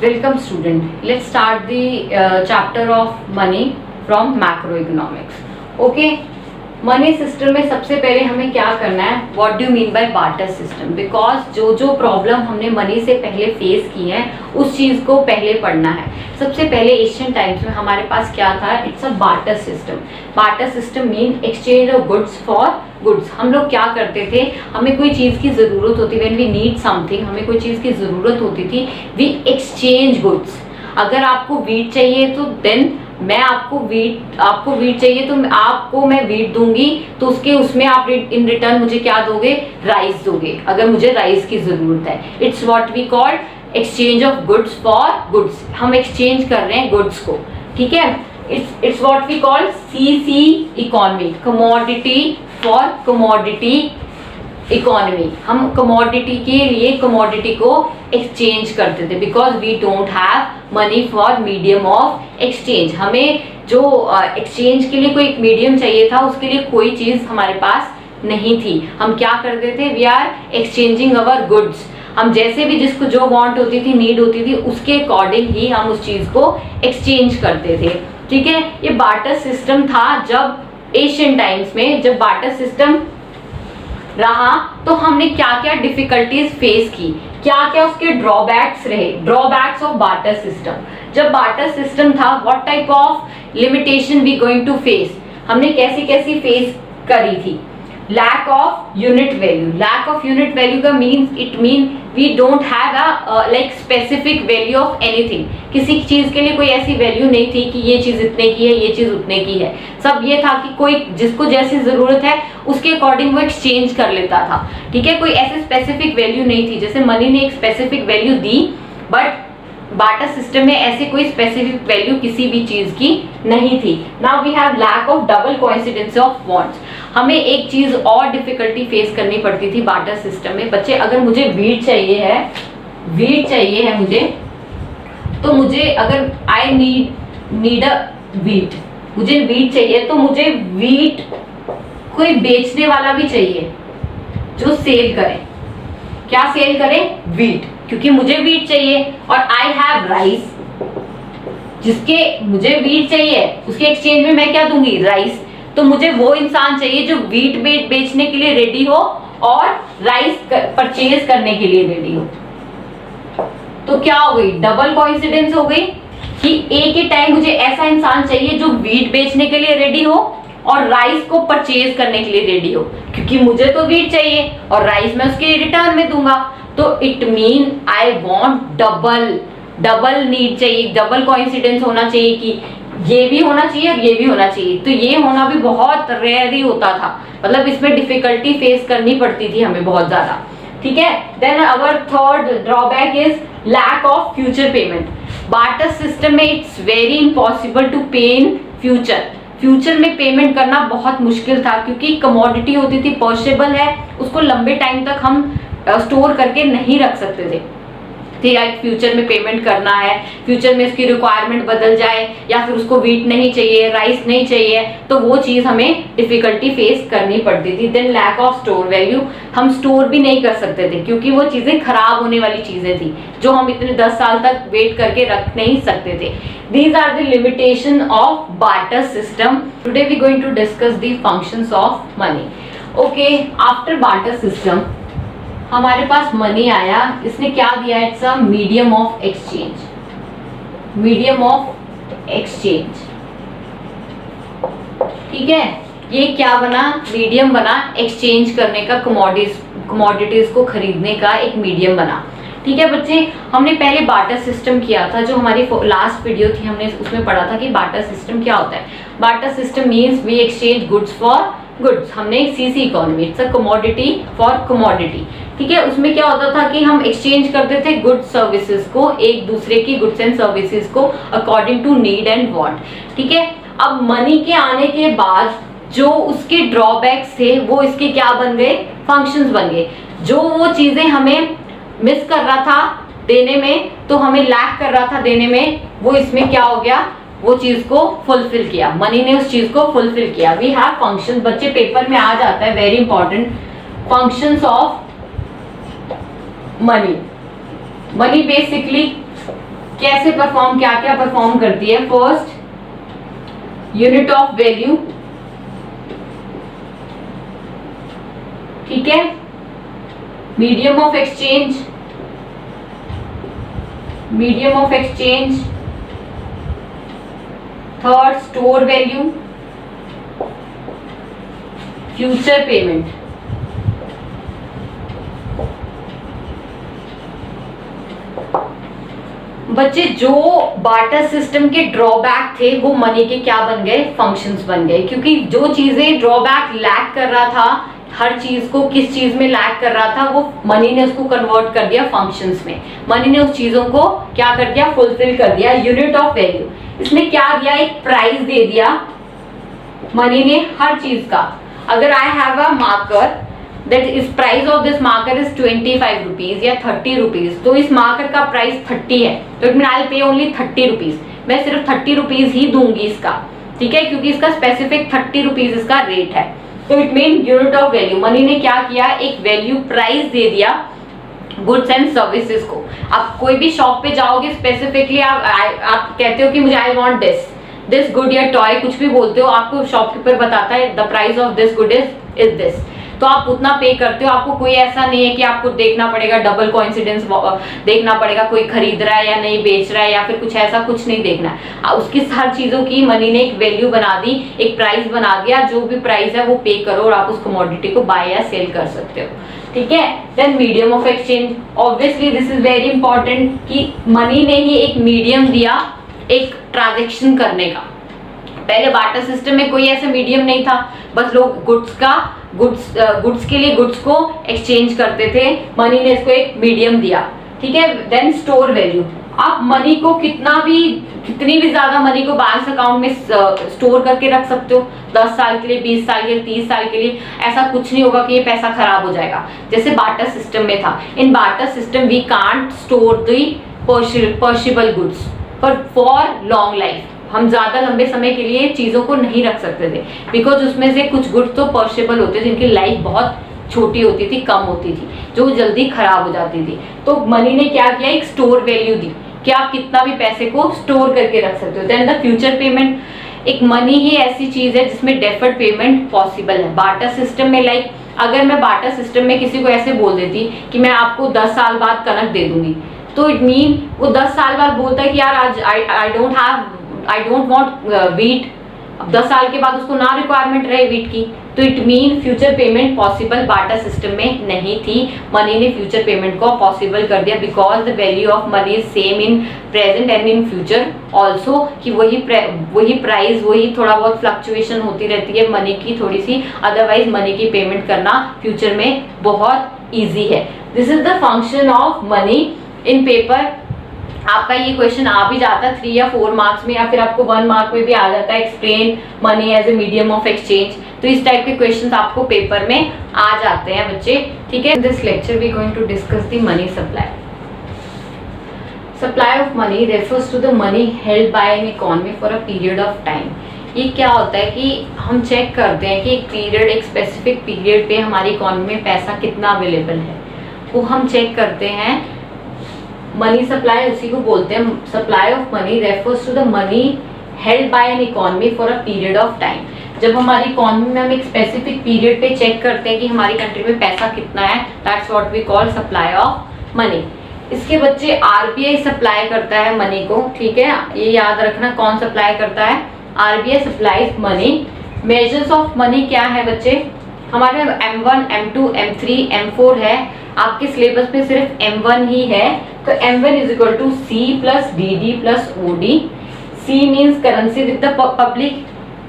Welcome student. Let's start the chapter of money from macroeconomics. Okay. Money system में सबसे पहले हमें क्या करना है, what do mean by barter system, because जो प्रॉब्लम हमने मनी से पहले फेस की है उस चीज़ को पहले पढ़ना है। सबसे पहले एशियन टाइम्स में हमारे पास क्या था, it's a barter system. Barter system mean exchange of goods for goods. हम लोग क्या करते थे, हमें कोई चीज़ की ज़रूरत होती, व्हेन वी नीड समथिंग, हमें कोई चीज़ की ज़रूरत होती थी, वी एक्सचेंज गुड्स। अगर आपको वीट चाहिए तो देन आपको वीट चाहिए तो आपको मैं वीट दूंगी, तो उसमें आप इन रिटर्न मुझे क्या दोगे, राइस दोगे, अगर मुझे राइस की जरूरत है। It's what we call exchange of goods for goods. हम एक्सचेंज कर रहे हैं गुड्स को, ठीक है। It's what we call C C economy, commodity for commodity economy. हम कमोडिटी के लिए कमोडिटी को एक्सचेंज करते थे, because we don't have money for medium of exchange. हमें जो एक्सचेंज के लिए कोई एक मीडियम चाहिए था, उसके लिए कोई चीज़ हमारे पास नहीं थी। हम क्या करते थे, we are exchanging our goods. हम जैसे भी जिसको जो वांट होती थी, नीड होती थी, उसके अकॉर्डिंग ही हम उस चीज़ को एक्सचेंज करते थे, ठीक है। ये बार्टर सिस्टम था जब एशियन टाइम्स में, जब बार्टर सिस्टम रहा तो हमने क्या क्या डिफिकल्टीज फेस की, क्या क्या उसके ड्रॉबैक्स रहे, ड्रॉबैक्स ऑफ बार्टर सिस्टम। जब बार्टर सिस्टम था, what type of limitation we going to face, हमने कैसी कैसी फेस करी थी। Lack of unit value, lack of unit value का means it mean we don't have a like specific value of anything. किसी चीज के लिए कोई ऐसी वैल्यू नहीं थी कि ये चीज इतने की है, ये चीज उतने की है। सब ये था कि कोई जिसको जैसी जरूरत है उसके अकॉर्डिंग वो एक्सचेंज कर लेता था, ठीक है। कोई ऐसी स्पेसिफिक वैल्यू नहीं थी। जैसे मनी ने एक specific value the, but barter system में ऐसी कोई स्पेसिफिक वैल्यू किसी भी चीज की नहीं थी। Now we have lack of double coincidence of wants. हमें एक चीज और डिफिकल्टी फेस करनी पड़ती थी बार्टर सिस्टम में। बच्चे, अगर मुझे वीट चाहिए है मुझे, तो मुझे अगर आई नीड अ वीट, मुझे वीट चाहिए तो मुझे वीट कोई बेचने वाला भी चाहिए जो सेल करे। क्या सेल करे, वीट, क्योंकि मुझे वीट चाहिए। और आई हैव राइस, जिसके मुझे वीट चाहिए उसके एक्सचेंज में मैं क्या दूंगी, राइस। तो मुझे वो इंसान चाहिए जो वीट बेचने के लिए रेडी हो और राइस परचेज करने के लिए रेडी हो। तो क्या हो गई, डबल कोइंसिडेंस हो गई कि एक ही टाइम मुझे ऐसा इंसान चाहिए जो वीट बेचने के लिए रेडी हो और राइस को परचेज करने के लिए रेडी हो, क्योंकि मुझे तो वीट चाहिए और राइस मैं उसके रिटर्न में दूंगा। तो it mean I want double need चाहिए, डबल कोइंसिडेंस होना चाहिए कि ये भी होना चाहिए और ये भी होना चाहिए। तो ये होना भी बहुत रेयर ही होता था, मतलब इसमें डिफिकल्टी फेस करनी पड़ती थी हमें बहुत ज्यादा, ठीक है। Then our third drawback is lack of future payment. Barter system में it's very impossible to pay in future में पेमेंट करना बहुत मुश्किल था, क्योंकि कमोडिटी होती थी, पर्शेबल है, उसको लंबे टाइम तक हम स्टोर करके नहीं रख सकते थे। लाइक फ्यूचर में पेमेंट करना है, फ्यूचर में उसकी रिक्वायरमेंट बदल जाए, या फिर उसको वीट नहीं चाहिए, राइस नहीं चाहिए, तो वो चीज़ हमें डिफिकल्टी फेस करनी पड़ती थी। Then lack of store value, हम स्टोर भी नहीं कर सकते थे क्योंकि वो चीज़ें खराब होने वाली चीज़ें थी जो हम इतने 10 साल तक वेट करके रख नहीं सकते थे। These are the limitation of barter system. Today we going to discuss the functions of money. Okay, after barter system हमारे पास मनी आया, इसने क्या दिया, it's a medium of exchange, medium of exchange, ठीक है। ये क्या बना, मीडियम बना एक्सचेंज करने का, कमोडिटीज को खरीदने का एक मीडियम बना, ठीक है बच्चे। हमने पहले बार्टर सिस्टम किया था, जो हमारी लास्ट वीडियो थी, हमने उसमें पढ़ा था कि बार्टर सिस्टम क्या होता है। Barter system means we exchange goods for goods. हमने सीसी economy, it's a commodity for commodity, ठीक है। उसमें क्या होता था कि हम एक्सचेंज करते थे गुड्स सर्विसेज को, एक दूसरे की गुड्स एंड सर्विसेज को according to need and want, ठीक है। अब मनी के आने के बाद जो उसके ड्रॉबैक्स थे वो इसके क्या बन गए, फंक्शंस बन गए। जो वो चीजें हमें मिस कर रहा था देने में, तो हमें लैक कर रहा था देने में, वो इसमें क्या हो गया, वो चीज को फुलफिल किया, मनी ने उस चीज को फुलफिल किया। वी हैव फंक्शन, बच्चे पेपर में आ जाता है, very important, functions of money. Money basically कैसे परफॉर्म, क्या क्या परफॉर्म करती है? फर्स्ट, यूनिट ऑफ वैल्यू, ठीक है, medium of exchange, third store value, future payment. बच्चे, जो बार्टर सिस्टम के ड्रॉबैक थे वो मनी के क्या बन गए? फंक्शंस बन गए, क्योंकि जो चीजें ड्रॉबैक लैक कर रहा था, हर चीज को किस चीज में लैक कर रहा था, वो मनी ने उसको कन्वर्ट कर दिया फंक्शंस में। मनी ने उस चीजों को क्या कर दिया? फुलफिल कर दिया। यूनिट ऑफ वैल्यू, इसने क्या दिया? एक प्राइस दे दिया मनी ने हर चीज का। अगर I have a marker that is price of this marker is 25 rupees या 30 रुपीज, तो इस मार्कर का प्राइस 30 है, तो इट मीन आई पे ओनली 30 रुपीज। मैं सिर्फ 30 रुपीज ही दूंगी इसका, ठीक है, क्योंकि इसका स्पेसिफिक 30 रुपीज इसका रेट है। तो it mean unit of value, money ने क्या किया? एक वैल्यू प्राइस दे दिया गुड्स एंड सर्विसेज को। आप कोई भी शॉप पे जाओगे, स्पेसिफिकली आप कहते हो कि मुझे आई वांट दिस गुड या टॉय, कुछ भी बोलते हो, आपको शॉपकीपर बताता है the price of this good is this, तो आप उतना पे करते हो। आपको कोई ऐसा नहीं है कि आपको देखना पड़ेगा, डबल कोइंसिडेंस देखना पड़ेगा, कोई खरीद रहा है या नहीं बेच रहा है, या फिर कुछ ऐसा कुछ नहीं देखना है। उसकी हर चीजों की मनी ने एक वैल्यू बना दी, एक प्राइस बना दिया, जो भी प्राइस है वो पे करो और आप उस कमोडिटी को बाय या सेल कर सकते हो, ठीक है। Then medium of exchange, obviously this is very important कि मनी ने ही एक मीडियम दिया एक ट्रांजेक्शन करने का। पहले बार्टर सिस्टम में कोई ऐसा मीडियम नहीं था, बस लोग गुड्स के लिए गुड्स को एक्सचेंज करते थे, मनी ने इसको एक मीडियम दिया, ठीक है। देन स्टोर वैल्यू, आप मनी को कितनी भी ज्यादा मनी को बैंक अकाउंट में स्टोर करके रख सकते हो, 10 साल के लिए, 20 साल के लिए, 30 साल के लिए, ऐसा कुछ नहीं होगा कि ये पैसा खराब हो जाएगा, जैसे बार्टर सिस्टम में था। In barter system we can't store the perishable goods for long life, हम ज्यादा लंबे समय के लिए चीजों को नहीं रख सकते थे, बिकॉज उसमें से कुछ गुड्स तो पर्शेबल होते थे, जिनकी लाइफ बहुत छोटी होती थी, कम होती थी, जो जल्दी खराब हो जाती थी। तो मनी ने क्या किया? एक स्टोर वैल्यू दी कि आप कितना भी पैसे को स्टोर करके रख सकते हो। देन द फ्यूचर पेमेंट, एक मनी ही ऐसी चीज है जिसमें डेफर्ड पेमेंट पॉसिबल है। बार्टर सिस्टम में लाइक अगर मैं बार्टर सिस्टम में किसी को ऐसे बोल देती कि मैं आपको 10 साल बाद कनक दे दूंगी, तो इट मीन वो 10 साल बाद बोलता है कि यार आज आई डोंट वांट वीट, अब 10 साल के बाद उसको ना रिक्वायरमेंट रहे वीट की, तो it mean future payment possible barter system में नहीं थी। मनी ने फ्यूचर पेमेंट को पॉसिबल कर दिया, because the value of money is same in present and in future also, कि वही प्राइस, वही थोड़ा बहुत फ्लक्चुएशन होती रहती है मनी की थोड़ी सी, अदरवाइज मनी की पेमेंट करना फ्यूचर में बहुत ईजी है। This is the function of money in paper. आपका ये क्वेश्चन आ भी जाता है 3 या 4 मार्क्स में, या फिर आपको 1 मार्क में भी आ जाता है, explain money as a medium of exchange. तो इस टाइप के क्वेश्चंस आपको पेपर में आ जाते हैं बच्चे, ठीक है। This lecture we going to discuss the money supply. Supply of money refers to the money held by an economy for a period of time. ये क्या होता है कि हम चेक करते हैं कि एक स्पेसिफिक पीरियड पे हमारी इकोनॉमी में पैसा कितना अवेलेबल है, वो हम चेक करते हैं। मनी सप्लाई उसी को बोलते हैं। Supply of money refers to the money held by an economy for a period of time. जब हमारी इकोनॉमी में हम एक स्पेसिफिक पीरियड पे चेक करते हैं कि हमारी कंट्री में पैसा कितना है, that's what we call supply of money. इसके बच्चे आरबीआई सप्लाई करता है मनी को, ठीक है, ये याद रखना कौन सप्लाई करता है, RBI supplies money. Measures of money क्या है बच्चे, हमारे M1, M2, M3, M4 है, आपके सिलेबस में सिर्फ M1 ही है, तो M1 is equal to C plus DD plus OD। C means currency with the public,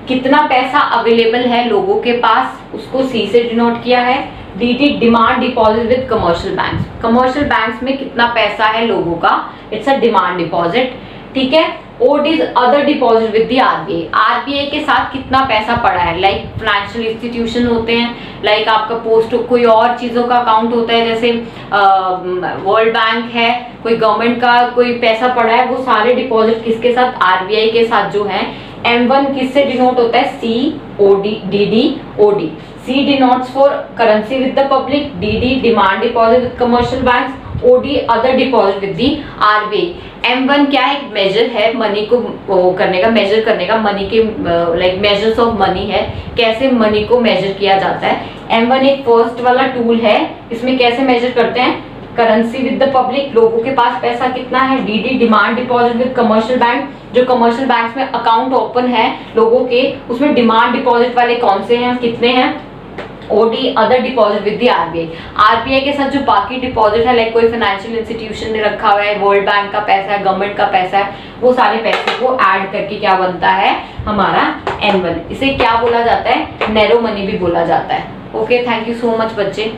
कितना पैसा अवेलेबल है लोगों के पास, उसको C से डिनोट किया है। DD demand deposit with commercial banks, commercial banks में कितना पैसा है लोगों का, इट्स अ डिमांड डिपॉजिट, ठीक है। OD is other deposit with the RBI, RBI के साथ कितना पैसा पड़ा है, लाइक फाइनेंशियल इंस्टीट्यूशन होते हैं, लाइक आपका पोस्ट कोई और चीजों का अकाउंट होता है, जैसे वर्ल्ड बैंक है, कोई गवर्नमेंट का कोई पैसा पड़ा है, वो सारे डिपॉजिट किसके साथ, आरबीआई के साथ जो है। M1 किससे डिनोट होता है, DD OD। C denotes for currency with the public, DD demand deposit with commercial banks, OD other deposit with the RBI. M1 क्या एक मेजर है मनी को करने का, मेजर करने का, मनी के लाइक मेजर्स ऑफ मनी है, कैसे मनी को मेजर किया जाता है। M1 एक फर्स्ट वाला टूल है, इसमें कैसे मेजर करते हैं, करेंसी विद द पब्लिक, लोगों के पास पैसा कितना है, DD demand deposit with commercial bank, जो कमर्शियल बैंक में अकाउंट ओपन है लोगों के, उसमें डिमांड डिपॉजिट वाले कौन से हैं, कितने हैं, OD other deposit with the RBI. RBI के साथ जो बाकी डिपॉजिट है, लाइक कोई फाइनेंशियल इंस्टीट्यूशन ने रखा हुआ है, वर्ल्ड बैंक का पैसा है, गवर्नमेंट का पैसा है, वो सारे पैसे को ऐड करके क्या बनता है हमारा N1। इसे क्या बोला जाता है, नैरो मनी भी बोला जाता है। Okay, thank you so much बच्चे।